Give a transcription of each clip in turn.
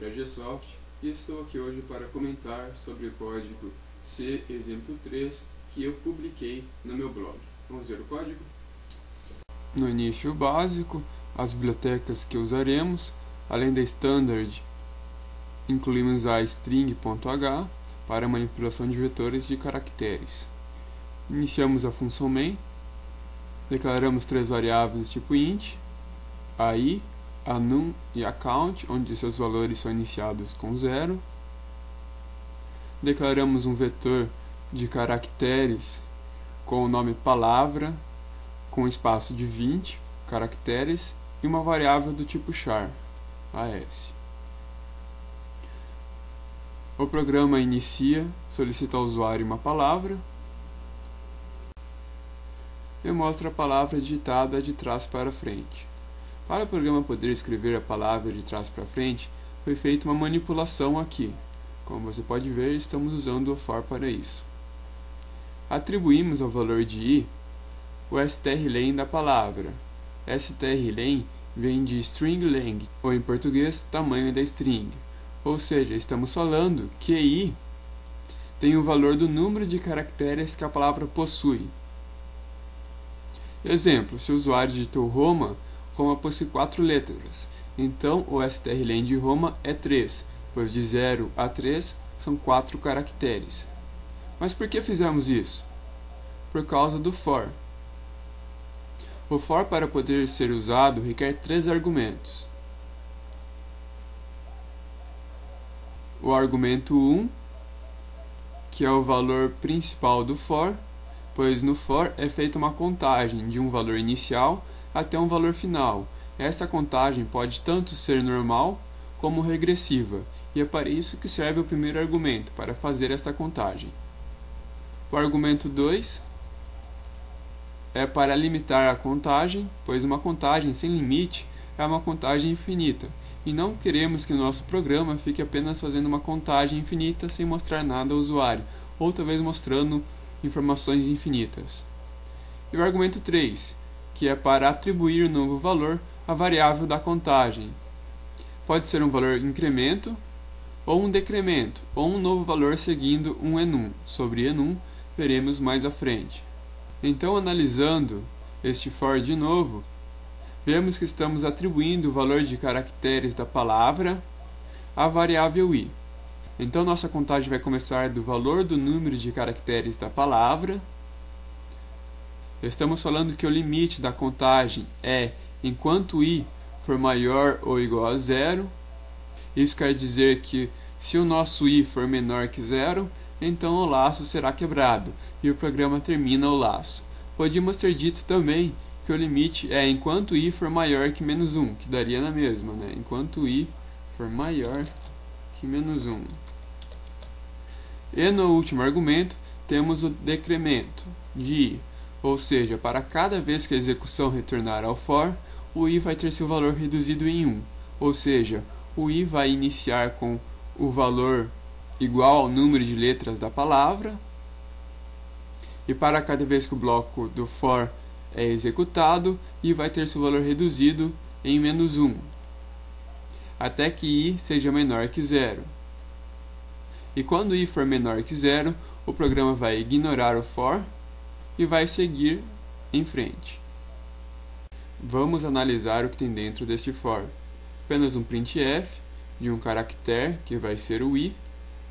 Agesoft e estou aqui hoje para comentar sobre o código C exemplo 3 que eu publiquei no meu blog. Vamos ver o código? No início básico, as bibliotecas que usaremos, além da standard, incluímos a string.h para manipulação de vetores de caracteres. Iniciamos a função main, declaramos três variáveis tipo int, a i, a num e a count, onde seus valores são iniciados com 0. Declaramos um vetor de caracteres com o nome palavra, com espaço de 20 caracteres e uma variável do tipo char, as. O programa inicia, solicita ao usuário uma palavra e mostra a palavra digitada de trás para frente. Para o programa poder escrever a palavra de trás para frente, foi feita uma manipulação aqui. Como você pode ver, estamos usando o for para isso. Atribuímos ao valor de i o strlen da palavra. Strlen vem de string length, ou em português, tamanho da string. Ou seja, estamos falando que i tem o valor do número de caracteres que a palavra possui. Exemplo, se o usuário digitou Roma possui 4 letras, então o strlen de Roma é 3, pois de 0 a 3 são 4 caracteres. Mas por que fizemos isso? Por causa do for. O for, para poder ser usado, requer 3 argumentos. O argumento 1, que é o valor principal do for, pois no for é feita uma contagem de um valor inicial até um valor final. Essa contagem pode tanto ser normal como regressiva, e é para isso que serve o primeiro argumento, para fazer esta contagem. O argumento 2 é para limitar a contagem, pois uma contagem sem limite é uma contagem infinita, e não queremos que o nosso programa fique apenas fazendo uma contagem infinita sem mostrar nada ao usuário, ou talvez mostrando informações infinitas. E o argumento 3, que é para atribuir novo valor à variável da contagem. Pode ser um valor incremento, ou um decremento, ou um novo valor seguindo um enum. Sobre enum, veremos mais à frente. Então, analisando este for de novo, vemos que estamos atribuindo o valor de caracteres da palavra à variável i. Então, nossa contagem vai começar do valor do número de caracteres da palavra. Estamos falando que o limite da contagem é enquanto i for maior ou igual a 0. Isso quer dizer que se o nosso i for menor que 0, então o laço será quebrado e o programa termina o laço. Podíamos ter dito também que o limite é enquanto i for maior que menos 1, que daria na mesma, né? Enquanto i for maior que menos 1. E no último argumento temos o decremento de i. Ou seja, para cada vez que a execução retornar ao for, o i vai ter seu valor reduzido em 1. Ou seja, o i vai iniciar com o valor igual ao número de letras da palavra, e para cada vez que o bloco do for é executado, i vai ter seu valor reduzido em menos 1, até que i seja menor que 0. E quando i for menor que 0, o programa vai ignorar o for e vai seguir em frente. Vamos analisar o que tem dentro deste for. Apenas um printf de um caractere, que vai ser o i,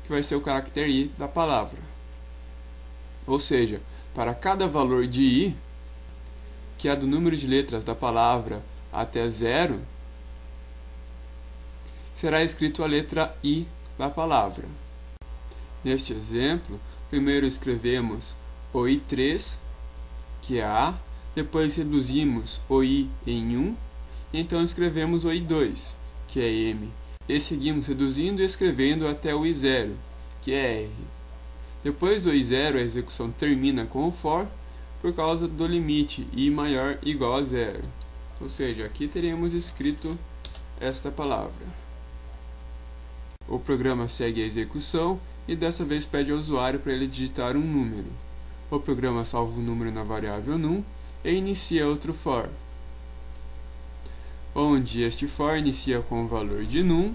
que vai ser o caractere i da palavra. Ou seja, para cada valor de i, que é do número de letras da palavra até 0, será escrito a letra i da palavra. Neste exemplo, primeiro escrevemos o i3, que é a, depois reduzimos o i em 1, e então escrevemos o i2, que é m, e seguimos reduzindo e escrevendo até o i0, que é r. Depois do i0, a execução termina com o for, por causa do limite i maior igual a 0. Ou seja, aqui teremos escrito esta palavra. O programa segue a execução e dessa vez pede ao usuário para ele digitar um número. O programa salva o número na variável num e inicia outro for, onde este for inicia com o valor de num,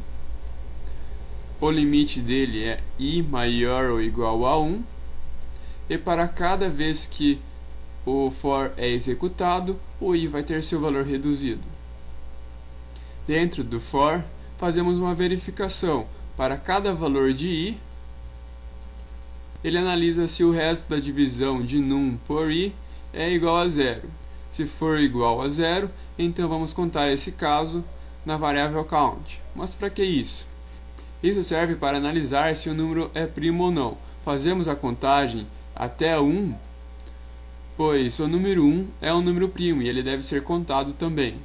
o limite dele é i maior ou igual a 1, e para cada vez que o for é executado, o i vai ter seu valor reduzido. Dentro do for, fazemos uma verificação. Para cada valor de i, ele analisa se o resto da divisão de num por i é igual a 0. Se for igual a 0, então vamos contar esse caso na variável count. Mas para que isso? Isso serve para analisar se o número é primo ou não. Fazemos a contagem até 1, pois o número 1 é um número primo e ele deve ser contado também.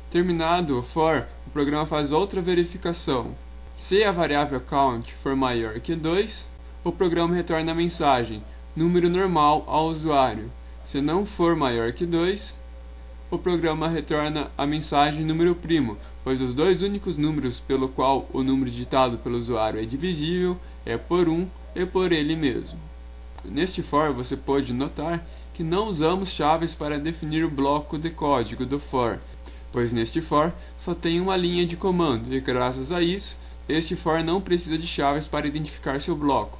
Terminado o for, o programa faz outra verificação. Se a variável count for maior que 2, o programa retorna a mensagem número normal ao usuário. Se não for maior que 2, o programa retorna a mensagem número primo, pois os dois únicos números pelo qual o número digitado pelo usuário é divisível é por 1 e por ele mesmo. Neste for, você pode notar que não usamos chaves para definir o bloco de código do for, pois neste for só tem uma linha de comando e, graças a isso, este for não precisa de chaves para identificar seu bloco.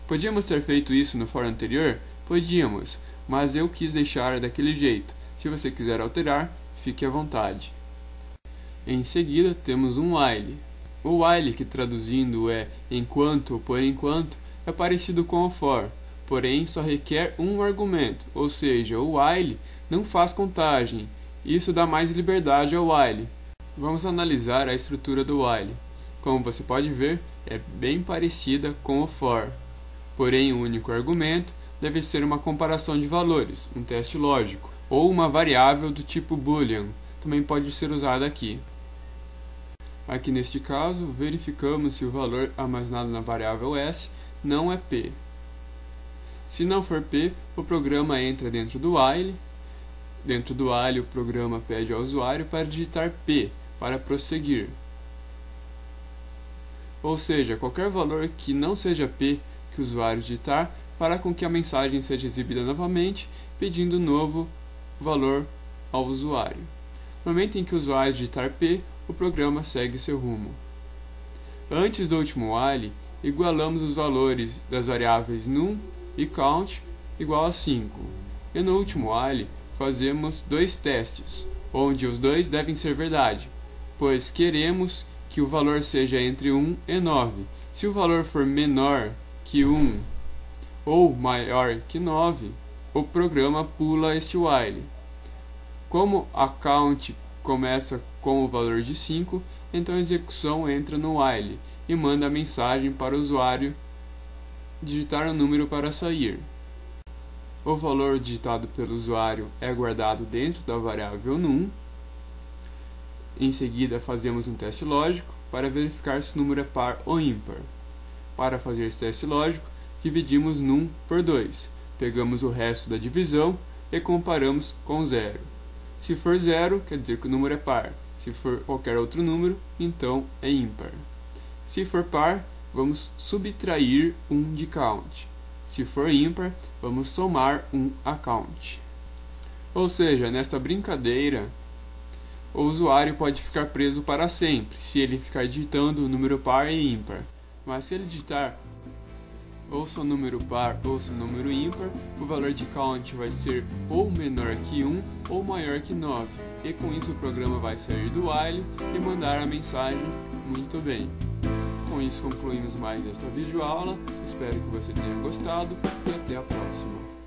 Podíamos ter feito isso no for anterior? Podíamos, mas eu quis deixar daquele jeito. Se você quiser alterar, fique à vontade. Em seguida, temos um while. O while, que traduzindo é enquanto ou por enquanto, é parecido com o for, porém só requer um argumento, ou seja, o while não faz contagem. Isso dá mais liberdade ao while. Vamos analisar a estrutura do while. Como você pode ver, é bem parecida com o for. Porém, o único argumento deve ser uma comparação de valores, um teste lógico, ou uma variável do tipo boolean, também pode ser usada aqui. Aqui neste caso, verificamos se o valor armazenado na variável s não é p. Se não for p, o programa entra dentro do while. Dentro do while, o programa pede ao usuário para digitar p, para prosseguir. Ou seja, qualquer valor que não seja p que o usuário digitar fará com que a mensagem seja exibida novamente, pedindo novo valor ao usuário. No momento em que o usuário digitar p, o programa segue seu rumo. Antes do último while, igualamos os valores das variáveis num e count igual a 5. E no último while, fazemos dois testes, onde os dois devem ser verdade, pois queremos que o valor seja entre 1 e 9. Se o valor for menor que 1 ou maior que 9, o programa pula este while. Como a count começa com o valor de 5, então a execução entra no while e manda a mensagem para o usuário digitar o número para sair. O valor digitado pelo usuário é guardado dentro da variável num. Em seguida, fazemos um teste lógico para verificar se o número é par ou ímpar. Para fazer esse teste lógico, dividimos num por 2. Pegamos o resto da divisão e comparamos com 0. Se for 0, quer dizer que o número é par. Se for qualquer outro número, então é ímpar. Se for par, vamos subtrair 1 de count. Se for ímpar, vamos somar 1 a count. Ou seja, nesta brincadeira, o usuário pode ficar preso para sempre, se ele ficar digitando o número par e ímpar. Mas se ele digitar ou seu número par ou seu número ímpar, o valor de count vai ser ou menor que 1 ou maior que 9. E com isso o programa vai sair do while e mandar a mensagem muito bem. Com isso concluímos mais esta videoaula, espero que você tenha gostado e até a próxima.